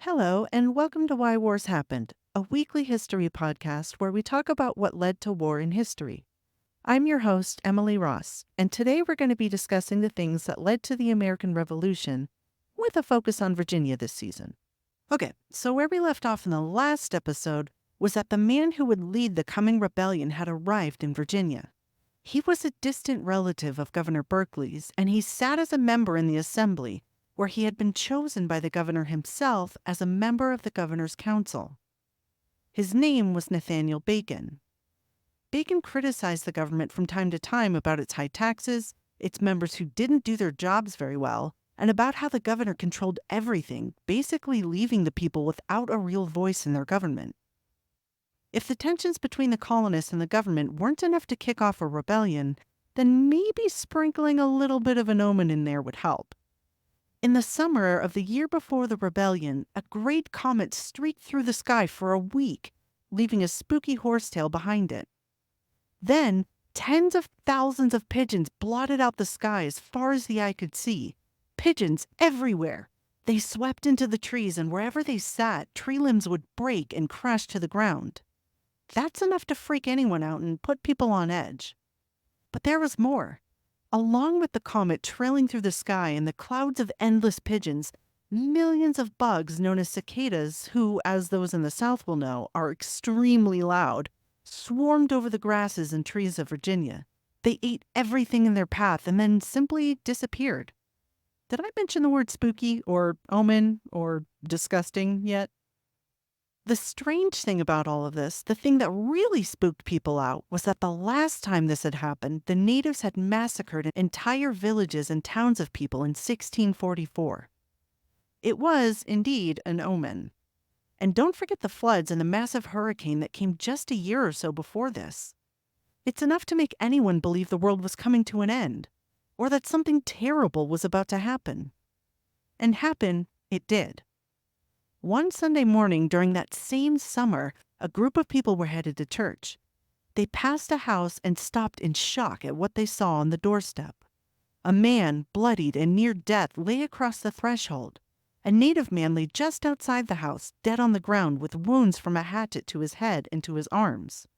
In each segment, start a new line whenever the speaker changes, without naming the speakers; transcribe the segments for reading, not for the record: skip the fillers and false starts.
Hello, and welcome to Why Wars Happened, a weekly history podcast where we talk about what led to war in history. I'm your host, Emily Ross, and today we're going to be discussing the things that led to the American Revolution, with a focus on Virginia this season. Okay, so where we left off in the last episode was that the man who would lead the coming rebellion had arrived in Virginia. He was a distant relative of Governor Berkeley's, and he sat as a member in the Assembly, where he had been chosen by the governor himself as a member of the governor's council. His name was Nathaniel Bacon. Bacon criticized the government from time to time about its high taxes, its members who didn't do their jobs very well, and about how the governor controlled everything, basically leaving the people without a real voice in their government. If the tensions between the colonists and the government weren't enough to kick off a rebellion, then maybe sprinkling a little bit of an omen in there would help. In the summer of the year before the rebellion, a great comet streaked through the sky for a week, leaving a spooky horsetail behind it. Then, tens of thousands of pigeons blotted out the sky as far as the eye could see. Pigeons everywhere. They swept into the trees, and wherever they sat, tree limbs would break and crash to the ground. That's enough to freak anyone out and put people on edge. But there was more. Along with the comet trailing through the sky and the clouds of endless pigeons, millions of bugs known as cicadas, who, as those in the South will know, are extremely loud, swarmed over the grasses and trees of Virginia. They ate everything in their path and then simply disappeared. Did I mention the word spooky or omen or disgusting yet? The strange thing about all of this, the thing that really spooked people out, was that the last time this had happened, the natives had massacred entire villages and towns of people in 1644. It was, indeed, an omen. And don't forget the floods and the massive hurricane that came just a year or so before this. It's enough to make anyone believe the world was coming to an end, or that something terrible was about to happen. And happen it did. One Sunday morning during that same summer, a group of people were headed to church. They passed a house and stopped in shock at what they saw on the doorstep. A man, bloodied and near death, lay across the threshold. A native man lay just outside the house, dead on the ground, with wounds from a hatchet to his head and to his arms.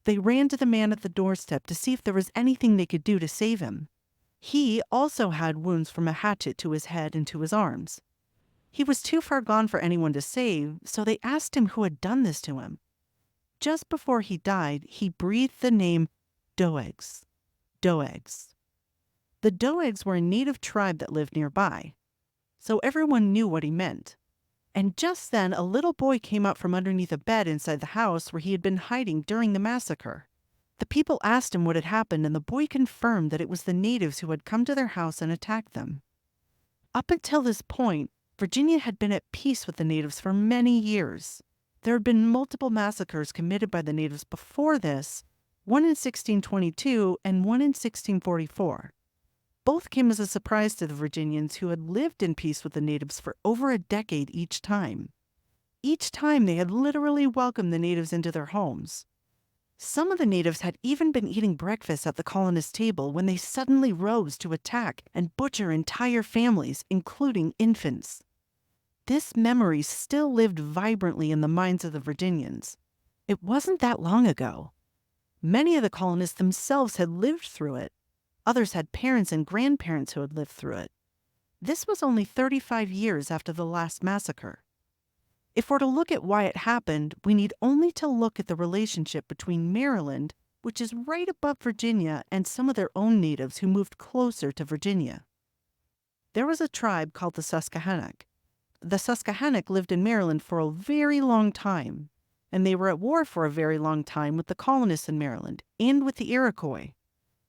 They ran to the man at the doorstep to see if there was anything they could do to save him. He also had wounds from a hatchet to his head and to his arms. He was too far gone for anyone to save, so they asked him who had done this to him. Just before he died, he breathed the name Doegs. Doegs. The Doegs were a native tribe that lived nearby, so everyone knew what he meant. And just then, a little boy came out from underneath a bed inside the house where he had been hiding during the massacre. The people asked him what had happened, and the boy confirmed that it was the natives who had come to their house and attacked them. Up until this point, Virginia had been at peace with the natives for many years. There had been multiple massacres committed by the natives before this, one in 1622 and one in 1644. Both came as a surprise to the Virginians, who had lived in peace with the natives for over a decade each time. Each time they had literally welcomed the natives into their homes. Some of the natives had even been eating breakfast at the colonist table when they suddenly rose to attack and butcher entire families, including infants. This memory still lived vibrantly in the minds of the Virginians. It wasn't that long ago. Many of the colonists themselves had lived through it. Others had parents and grandparents who had lived through it. This was only 35 years after the last massacre. If we're to look at why it happened, we need only to look at the relationship between Maryland, which is right above Virginia, and some of their own natives who moved closer to Virginia. There was a tribe called the Susquehannock. The Susquehannock lived in Maryland for a very long time, and they were at war for a very long time with the colonists in Maryland and with the Iroquois.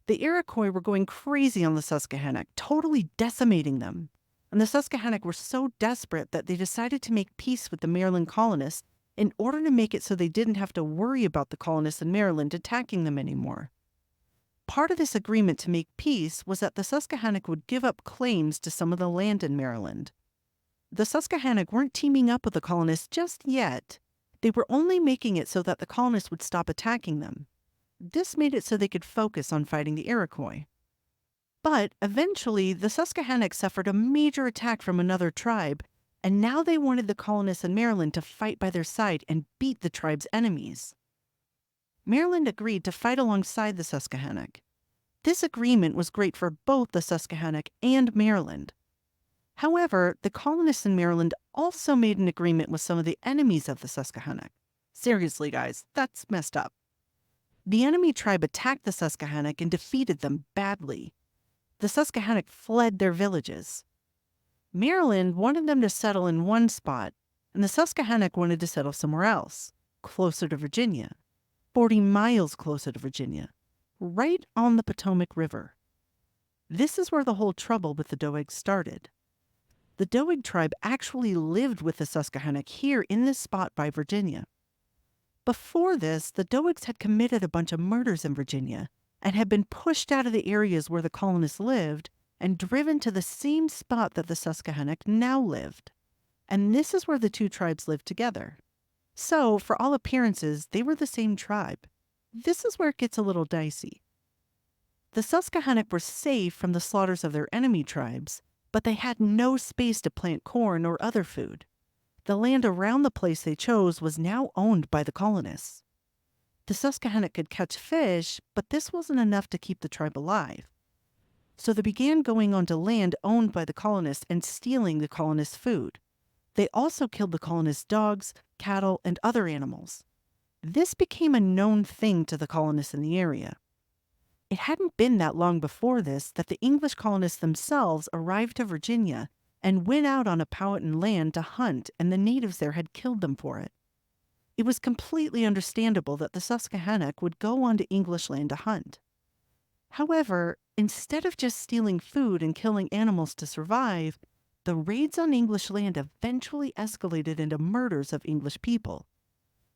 The Iroquois were going crazy on the Susquehannock, totally decimating them. And the Susquehannock were so desperate that they decided to make peace with the Maryland colonists in order to make it so they didn't have to worry about the colonists in Maryland attacking them anymore. Part of this agreement to make peace was that the Susquehannock would give up claims to some of the land in Maryland. The Susquehannock weren't teaming up with the colonists just yet. They were only making it so that the colonists would stop attacking them. This made it so they could focus on fighting the Iroquois. But eventually, the Susquehannock suffered a major attack from another tribe, and now they wanted the colonists in Maryland to fight by their side and beat the tribe's enemies. Maryland agreed to fight alongside the Susquehannock. This agreement was great for both the Susquehannock and Maryland. However, the colonists in Maryland also made an agreement with some of the enemies of the Susquehannock. Seriously, guys, that's messed up. The enemy tribe attacked the Susquehannock and defeated them badly. The Susquehannock fled their villages. Maryland wanted them to settle in one spot, and the Susquehannock wanted to settle somewhere else, closer to Virginia, 40 miles closer to Virginia, right on the Potomac River. This is where the whole trouble with the Doeg started. The Doeg tribe actually lived with the Susquehannock here in this spot by Virginia. Before this, the Doegs had committed a bunch of murders in Virginia and had been pushed out of the areas where the colonists lived and driven to the same spot that the Susquehannock now lived. And this is where the two tribes lived together. So, for all appearances, they were the same tribe. This is where it gets a little dicey. The Susquehannock were safe from the slaughters of their enemy tribes, but they had no space to plant corn or other food. The land around the place they chose was now owned by the colonists. The Susquehannock could catch fish, but this wasn't enough to keep the tribe alive. So they began going onto land owned by the colonists and stealing the colonists' food. They also killed the colonists' dogs, cattle, and other animals. This became a known thing to the colonists in the area. It hadn't been that long before this that the English colonists themselves arrived to Virginia and went out on a Powhatan land to hunt, and the natives there had killed them for it. It was completely understandable that the Susquehannock would go onto English land to hunt. However, instead of just stealing food and killing animals to survive, the raids on English land eventually escalated into murders of English people.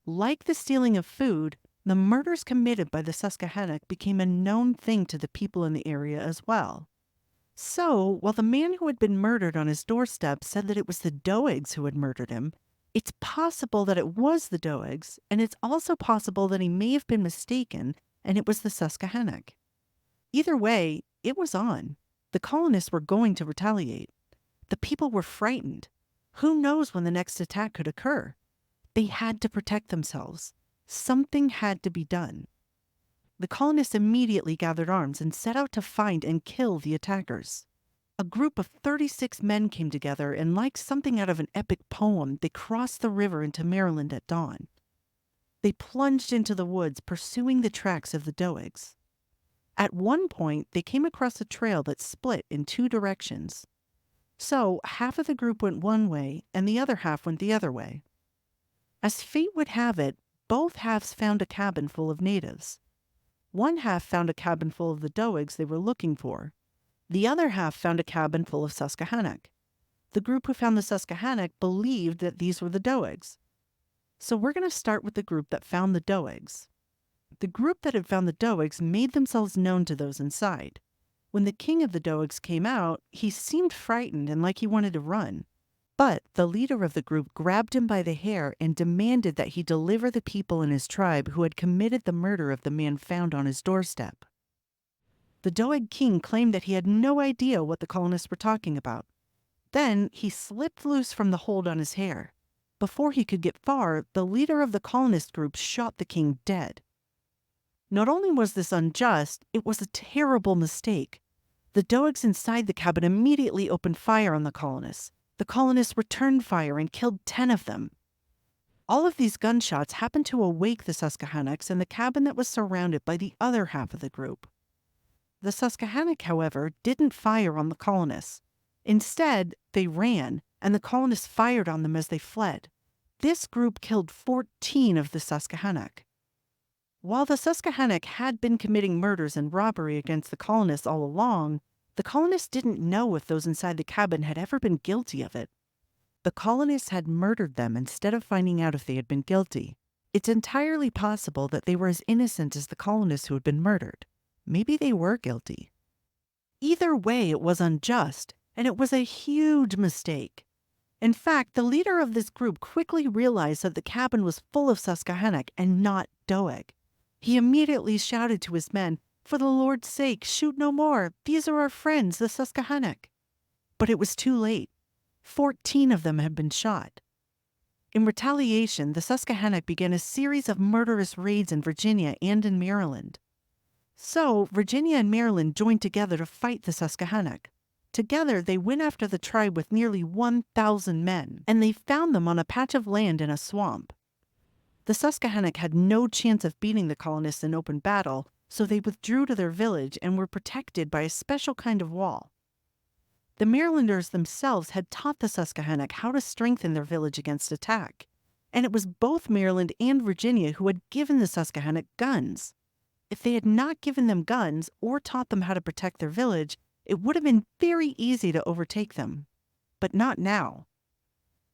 Like the stealing of food, the murders committed by the Susquehannock became a known thing to the people in the area as well. So, while the man who had been murdered on his doorstep said that it was the Doegs who had murdered him, it's possible that it was the Doegs, and it's also possible that he may have been mistaken and it was the Susquehannock. Either way, it was on. The colonists were going to retaliate. The people were frightened. Who knows when the next attack could occur? They had to protect themselves. Something had to be done. The colonists immediately gathered arms and set out to find and kill the attackers. A group of 36 men came together, and like something out of an epic poem, they crossed the river into Maryland at dawn. They plunged into the woods, pursuing the tracks of the Doegs. At one point, they came across a trail that split in two directions. So, half of the group went one way, and the other half went the other way. As fate would have it, both halves found a cabin full of natives. One half found a cabin full of the Doegs they were looking for. The other half found a cabin full of Susquehannock. The group who found the Susquehannock believed that these were the Doegs. So we're going to start with the group that found the Doegs. The group that had found the Doegs made themselves known to those inside. When the king of the Doegs came out, he seemed frightened and like he wanted to run. But the leader of the group grabbed him by the hair and demanded that he deliver the people in his tribe who had committed the murder of the man found on his doorstep. The Doeg king claimed that he had no idea what the colonists were talking about. Then he slipped loose from the hold on his hair. Before he could get far, the leader of the colonist group shot the king dead. Not only was this unjust, it was a terrible mistake. The Doegs inside the cabin immediately opened fire on the colonists. The colonists returned fire and killed 10 of them. All of these gunshots happened to awake the Susquehannocks in the cabin that was surrounded by the other half of the group. The Susquehannock, however, didn't fire on the colonists. Instead, they ran, and the colonists fired on them as they fled. This group killed 14 of the Susquehannock. While the Susquehannock had been committing murders and robbery against the colonists all along, the colonists didn't know if those inside the cabin had ever been guilty of it. The colonists had murdered them instead of finding out if they had been guilty. It's entirely possible that they were as innocent as the colonists who had been murdered. Maybe they were guilty. Either way, it was unjust, and it was a huge mistake. In fact, the leader of this group quickly realized that the cabin was full of Susquehannock and not Doeg. He immediately shouted to his men, "For the Lord's sake, shoot no more. These are our friends, the Susquehannock." But it was too late. 14 of them had been shot. In retaliation, the Susquehannock began a series of murderous raids in Virginia and in Maryland. So, Virginia and Maryland joined together to fight the Susquehannock. Together, they went after the tribe with nearly 1,000 men, and they found them on a patch of land in a swamp. The Susquehannock had no chance of beating the colonists in open battle, so they withdrew to their village and were protected by a special kind of wall. The Marylanders themselves had taught the Susquehannock how to strengthen their village against attack, and it was both Maryland and Virginia who had given the Susquehannock guns. If they had not given them guns or taught them how to protect their village, it would have been very easy to overtake them. But not now.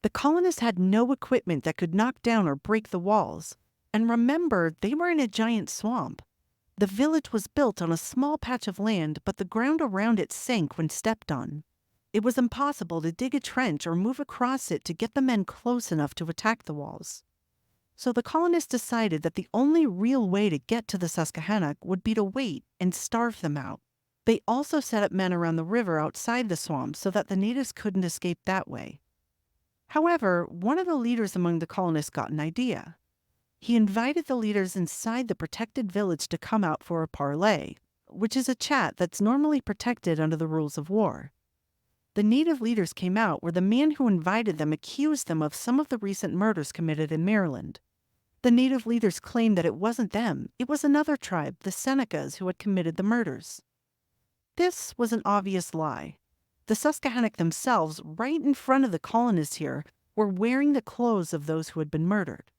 The colonists had no equipment that could knock down or break the walls. And remember, they were in a giant swamp. The village was built on a small patch of land, but the ground around it sank when stepped on. It was impossible to dig a trench or move across it to get the men close enough to attack the walls. So the colonists decided that the only real way to get to the Susquehannock would be to wait and starve them out. They also set up men around the river outside the swamp so that the natives couldn't escape that way. However, one of the leaders among the colonists got an idea. He invited the leaders inside the protected village to come out for a parlay, which is a chat that's normally protected under the rules of war. The native leaders came out where the man who invited them accused them of some of the recent murders committed in Maryland. The native leaders claimed that it wasn't them, it was another tribe, the Senecas, who had committed the murders. This was an obvious lie. The Susquehannock themselves, right in front of the colonists here, were wearing the clothes of those who had been murdered.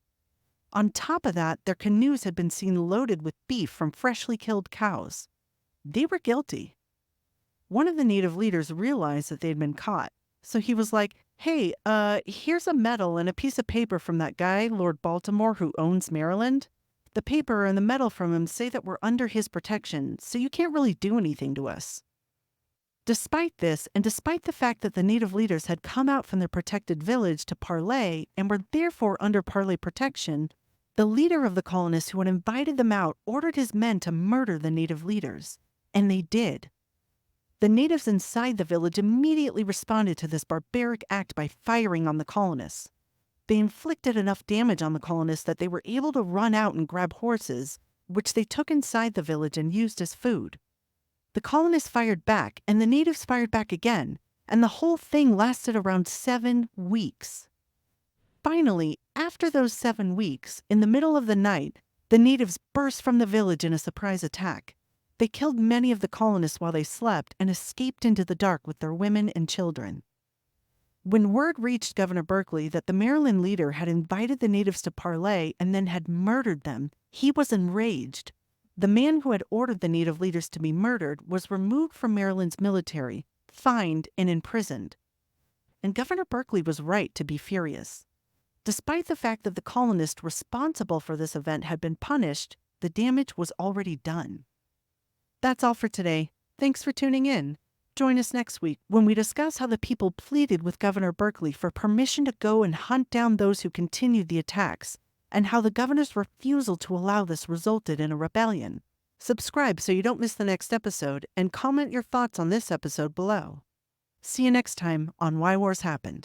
On top of that, their canoes had been seen loaded with beef from freshly killed cows. They were guilty. One of the native leaders realized that they'd been caught, so he was like, "Hey, here's a medal and a piece of paper from that guy, Lord Baltimore, who owns Maryland. The paper and the medal from him say that we're under his protection, so you can't really do anything to us." Despite this, and despite the fact that the native leaders had come out from their protected village to Parlay and were therefore under Parlay protection, the leader of the colonists who had invited them out ordered his men to murder the native leaders. And they did. The natives inside the village immediately responded to this barbaric act by firing on the colonists. They inflicted enough damage on the colonists that they were able to run out and grab horses, which they took inside the village and used as food. The colonists fired back, and the natives fired back again, and the whole thing lasted around 7 weeks. Finally, after those 7 weeks, in the middle of the night, the natives burst from the village in a surprise attack. They killed many of the colonists while they slept and escaped into the dark with their women and children. When word reached Governor Berkeley that the Maryland leader had invited the natives to Parlay and then had murdered them, he was enraged. The man who had ordered the native leaders to be murdered was removed from Maryland's military, fined, and imprisoned. And Governor Berkeley was right to be furious. Despite the fact that the colonists responsible for this event had been punished, the damage was already done. That's all for today. Thanks for tuning in. Join us next week when we discuss how the people pleaded with Governor Berkeley for permission to go and hunt down those who continued the attacks, and how the governor's refusal to allow this resulted in a rebellion. Subscribe so you don't miss the next episode, and comment your thoughts on this episode below. See you next time on Why Wars Happened.